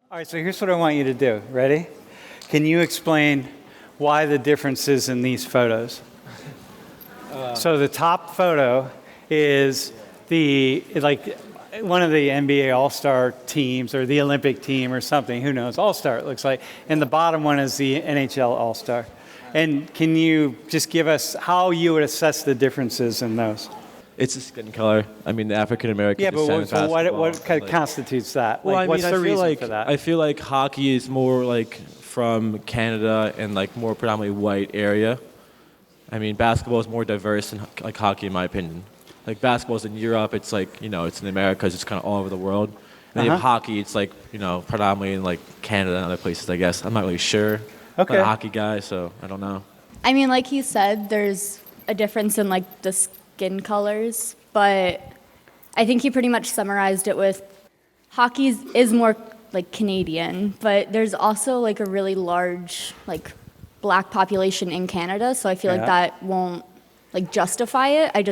All right, so here's what I want you to do. Ready? Can you explain why the differences in these photos? So the top photo is one of the NBA All-Star teams or the Olympic team or something. Who knows? All-Star it looks like. And the bottom one is the NHL All-Star. And can you just give us how you would assess the differences in those? It's the skin color. I mean, the African American. Yeah, but what constitutes that? Well, what's the reason for that? I feel like hockey is more like from Canada and like more predominantly white area. I mean, basketball is more diverse than like hockey, in my opinion. Like basketball's in Europe, it's like it's in America, it's kind of all over the world. And then you have hockey, it's like predominantly in like Canada and other places, I guess. I'm not really sure. Okay. I'm not a hockey guy, so I don't know. I mean, like he said, there's a difference in like the skin colors, but I think he pretty much summarized it with hockey is more like Canadian, but there's also like a really large like black population in Canada, so I feel like that won't like justify it. I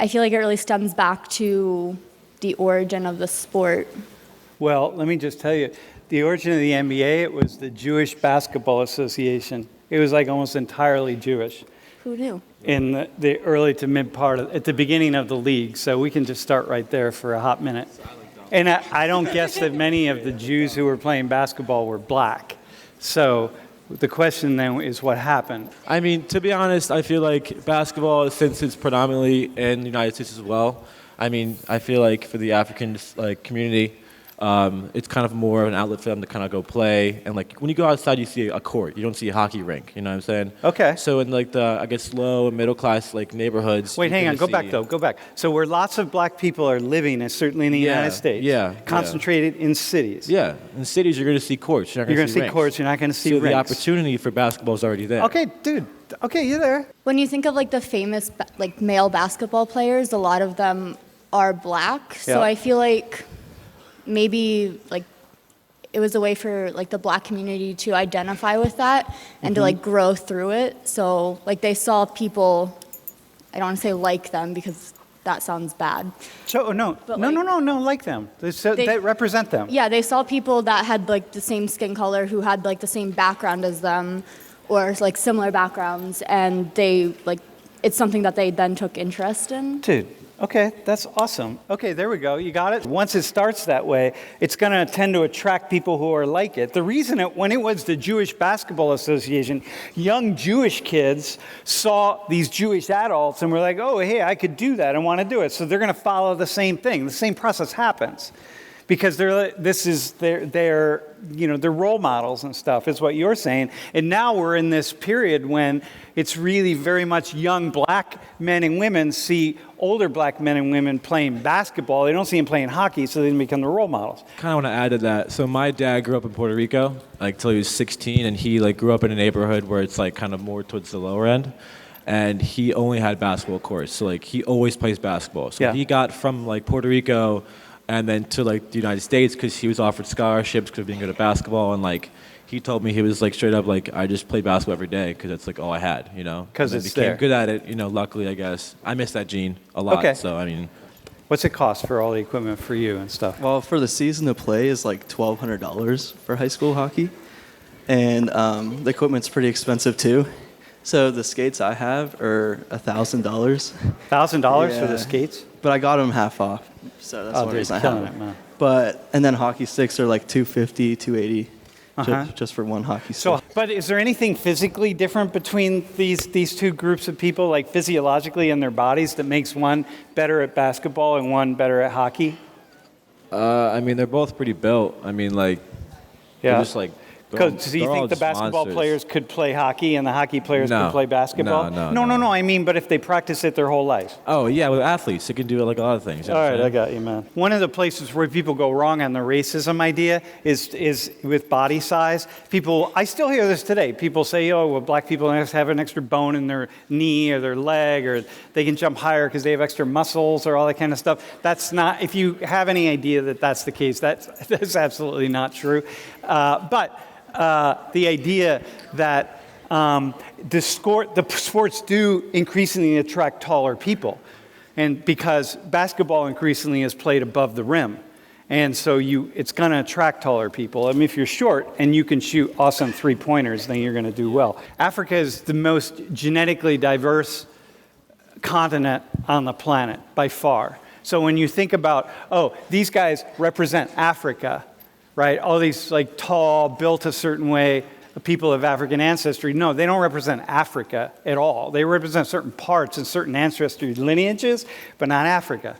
feel like it really stems back to the origin of the sport. Well, let me just tell you, the origin of the NBA, it was the Jewish Basketball Association. It was like almost entirely Jewish. Who knew? In the early to mid part at the beginning of the league. So we can just start right there for a hot minute. And I don't guess that many of the Jews who were playing basketball were black. So the question then is what happened? I mean, to be honest, I feel like basketball, since it's predominantly in the United States as well, I mean, I feel like for the African community, it's kind of more of an outlet for them to kind of go play. And like when you go outside, you see a court. You don't see a hockey rink. You know what I'm saying? Okay. So in like the, I guess, low and middle class like neighborhoods. Wait, hang on. Go back. So where lots of black people are living is certainly in the United States. Yeah. Concentrated in cities. Yeah. In cities, you're going to see courts. You're not going to see rinks. Courts. You're not going to see rinks. So the opportunity for basketball is already there. Okay, dude. Okay, you're there. When you think of like the famous like male basketball players, a lot of them are black. So I feel like maybe like it was a way for like the black community to identify with that and to like grow through it. So like they saw people, I don't want to say like them because that sounds bad. So no, like them. They represent them. Yeah, they saw people that had like the same skin color, who had like the same background as them, or like similar backgrounds, and they like it's something that they then took interest in. Dude. Okay, that's awesome. Okay, there we go. You got it. Once it starts that way, it's going to tend to attract people who are like it. The reason when it was the Jewish Basketball Association, young Jewish kids saw these Jewish adults and were like, oh, hey, I could do that. I want to do it. So they're going to follow the same thing. The same process happens because they're role models and stuff is what you're saying. And now we're in this period when it's really very much young black men and women see older black men and women playing basketball. They don't see them playing hockey, so they become the role models. Kind of want to add to that. So my dad grew up in Puerto Rico, like till he was 16, and he like grew up in a neighborhood where it's like kind of more towards the lower end. And he only had basketball courts, so like he always plays basketball. So he got from like Puerto Rico and then to like the United States because he was offered scholarships because of being good at basketball, and like he told me he was like straight up like I just played basketball every day because that's like all I had, Because it's became there. good at it, luckily I guess. I miss that gene a lot. Okay. So I mean, what's it cost for all the equipment for you and stuff? Well, for the season to play is like $1,200 for high school hockey, and the equipment's pretty expensive too. So the skates I have are $1,000. $1,000 for the skates? But I got them half off, so that's one reason I have them. Man. And then hockey sticks are like $250, $280, just for one hockey stick. So, but is there anything physically different between these two groups of people, like physiologically in their bodies, that makes one better at basketball and one better at hockey? I mean, they're both pretty built. I mean, like, they're just like. Because do you think the basketball players could play hockey and the hockey players could play basketball? No. I mean, but if they practice it their whole life. Oh, yeah, with athletes, they can do like a lot of things. All right, I got you, man. One of the places where people go wrong on the racism idea is with body size. I still hear this today. People say, oh, well, black people have an extra bone in their knee or their leg, or they can jump higher because they have extra muscles or all that kind of stuff. That's not, if you have any idea that that's the case, that's absolutely not true. But the idea that the sports do increasingly attract taller people, and because basketball increasingly is played above the rim, And so it's going to attract taller people. I mean, if you're short and you can shoot awesome three-pointers, then you're going to do well. Africa is the most genetically diverse continent on the planet by far. So when you think about, oh, these guys represent Africa, right? All these like tall, built a certain way, people of African ancestry. No, they don't represent Africa at all. They represent certain parts and certain ancestry lineages, but not Africa.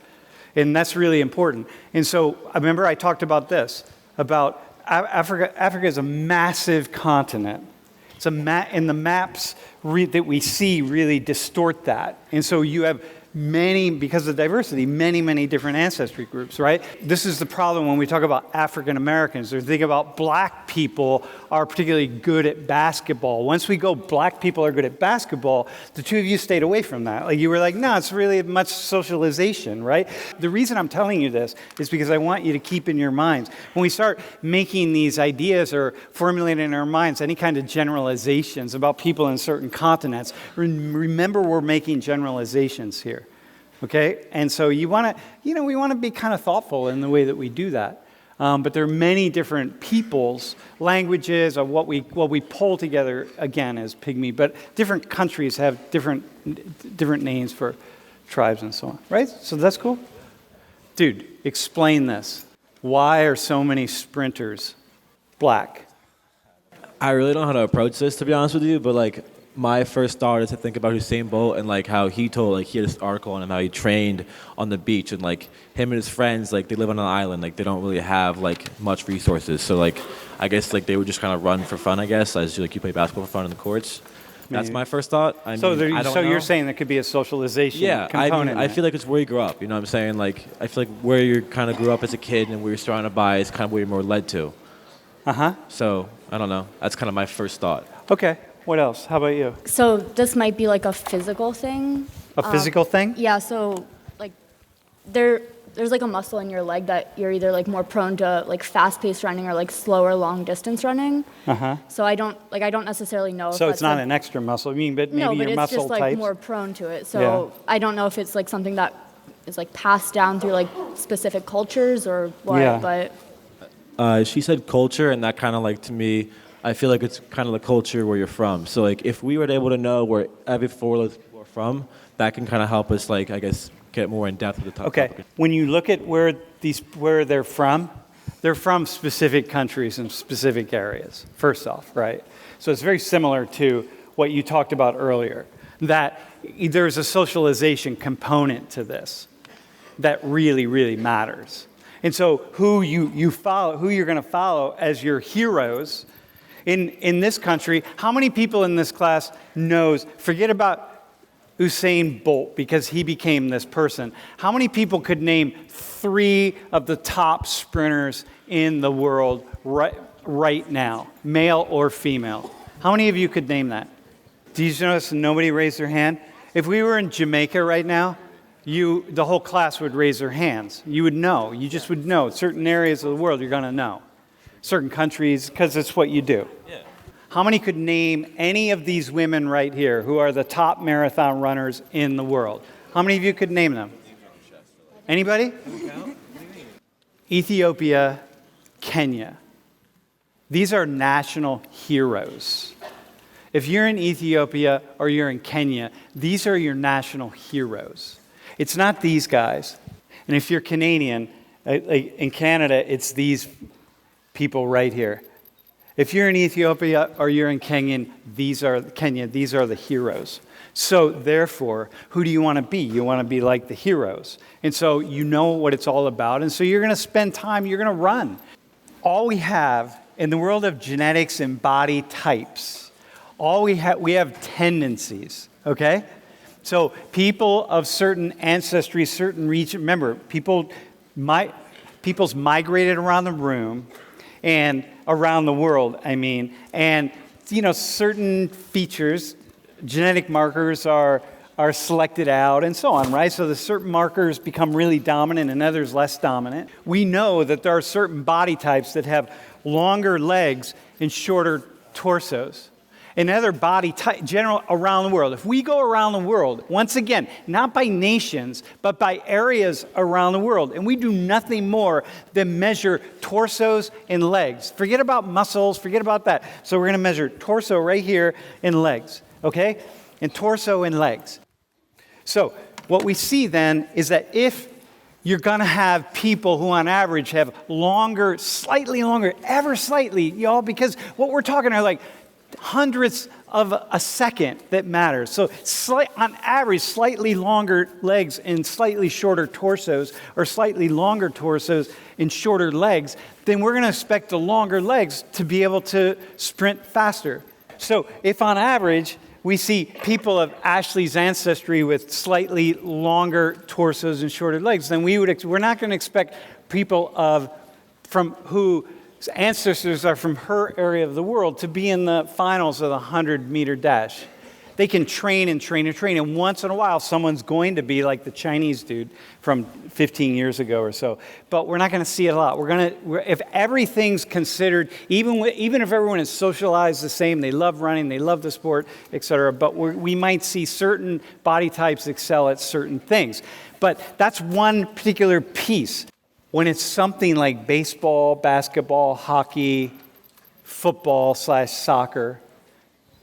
And that's really important. And so I remember I talked about this, about Africa. Africa is a massive continent. It's and the maps that we see really distort that. And so you have many, because of diversity, many different ancestry groups, right? This is the problem when we talk about African Americans, or think about black people are particularly good at basketball. Once we go, black people are good at basketball, the two of you stayed away from that. Like you were like, no, it's really much socialization, right? The reason I'm telling you this is because I want you to keep in your minds, when we start making these ideas or formulating in our minds any kind of generalizations about people in certain continents, remember we're making generalizations here. Okay, and so we want to be kind of thoughtful in the way that we do that. But there are many different peoples, languages, of what we pull together again as pygmy. But different countries have different names for tribes and so on, right? So that's cool. Dude, explain this. Why are so many sprinters black? I really don't know how to approach this, to be honest with you, but like my first thought is to think about Usain Bolt and like how he told, like he had this article on him, how he trained on the beach, and like him and his friends, like they live on an island, like they don't really have like much resources. So like I guess like they would just kind of run for fun, I guess, as you play basketball for fun in the courts. That's my first thought. I don't know. You're saying there could be a socialization component. I feel like it's where you grow up. You know what I'm saying? Like I feel like where you kind of grew up as a kid and where you're surrounded by is kind of where you're more led to. So I don't know. That's kind of my first thought. Okay. What else? How about you? So this might be like a physical thing. A physical thing? Yeah, so like there's like a muscle in your leg that you're either like more prone to like fast-paced running or like slower long distance running. So I don't necessarily know if So that's it's not like, an extra muscle. I mean, but maybe no, but your it's muscle just like types. more prone to it. So I don't know if it's like something that is like passed down through like specific cultures or what, but She said culture, and that kind of like to me, I feel like it's kind of the culture where you're from. So like if we were able to know where every four of those people are from, that can kind of help us like, I guess, get more in depth with the topic. Okay. When you look at where they're from specific countries and specific areas, first off, right? So it's very similar to what you talked about earlier, that there's a socialization component to this that really matters. And so who you follow, who you're going to follow as your heroes in this country, how many people in this class knows, forget about Usain Bolt because he became this person. How many people could name 3 of the top sprinters in the world right now, male or female? How many of you could name that? Do you notice nobody raised their hand? If we were in Jamaica right now, the whole class would raise their hands. You would know. You just would know. Certain areas of the world you're going to know. Certain countries, because it's what you do. Yeah. How many could name any of these women right here who are the top marathon runners in the world? How many of you could name them? Anybody? Ethiopia, Kenya. These are national heroes. If you're in Ethiopia or you're in Kenya, these are your national heroes. It's not these guys. And if you're Canadian, in Canada, it's these people right here. If you're in Ethiopia or you're in Kenya, these are the heroes. So therefore, who do you want to be? You want to be like the heroes. And so you know what it's all about. And so you're going to spend time, you're going to run. All we have in the world of genetics and body types, we have tendencies, okay? So people of certain ancestry, certain region, remember, people's migrated around the room, and around the world, and certain features, genetic markers are selected out and so on, right? So the certain markers become really dominant and others less dominant. We know that there are certain body types that have longer legs and shorter torsos. and other body type, general around the world. If we go around the world, once again, not by nations, but by areas around the world, and we do nothing more than measure torsos and legs. Forget about muscles, forget about that. So we're going to measure torso right here and legs, okay? And torso and legs. So what we see then is that if you're going to have people who on average have longer, slightly longer, ever slightly, y'all, because what we're talking are like hundredths of a second that matters. So on average, slightly longer legs and slightly shorter torsos, or slightly longer torsos and shorter legs, then we're going to expect the longer legs to be able to sprint faster. So if on average, we see people of Ashley's ancestry with slightly longer torsos and shorter legs, then we're not going to expect people from whose ancestors are from her area of the world to be in the finals of the 100-meter dash. They can train and train and train, and once in a while, someone's going to be like the Chinese dude from 15 years ago or so. But we're not going to see it a lot. If everything's considered, even if everyone is socialized the same, they love running, they love the sport, etc. But we might see certain body types excel at certain things. But that's one particular piece. When it's something like baseball, basketball, hockey, football /soccer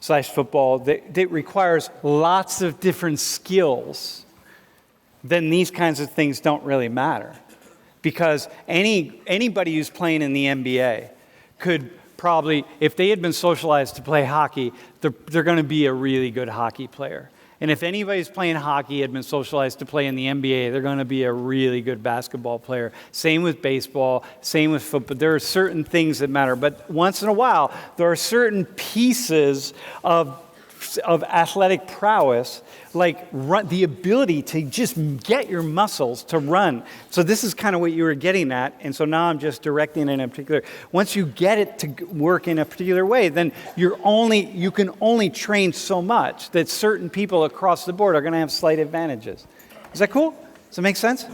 /football that requires lots of different skills, then these kinds of things don't really matter. Because anybody who's playing in the NBA could probably, if they had been socialized to play hockey, they're going to be a really good hockey player. And if anybody's playing hockey, had been socialized to play in the NBA, they're going to be a really good basketball player. Same with baseball, same with football. There are certain things that matter. But once in a while, there are certain pieces of athletic prowess, like the ability to just get your muscles to run. So this is kind of what you were getting at, and so now I'm just directing it in a particular. Once you get it to work in a particular way, then you can only train so much that certain people across the board are going to have slight advantages. Is that cool? Does that make sense?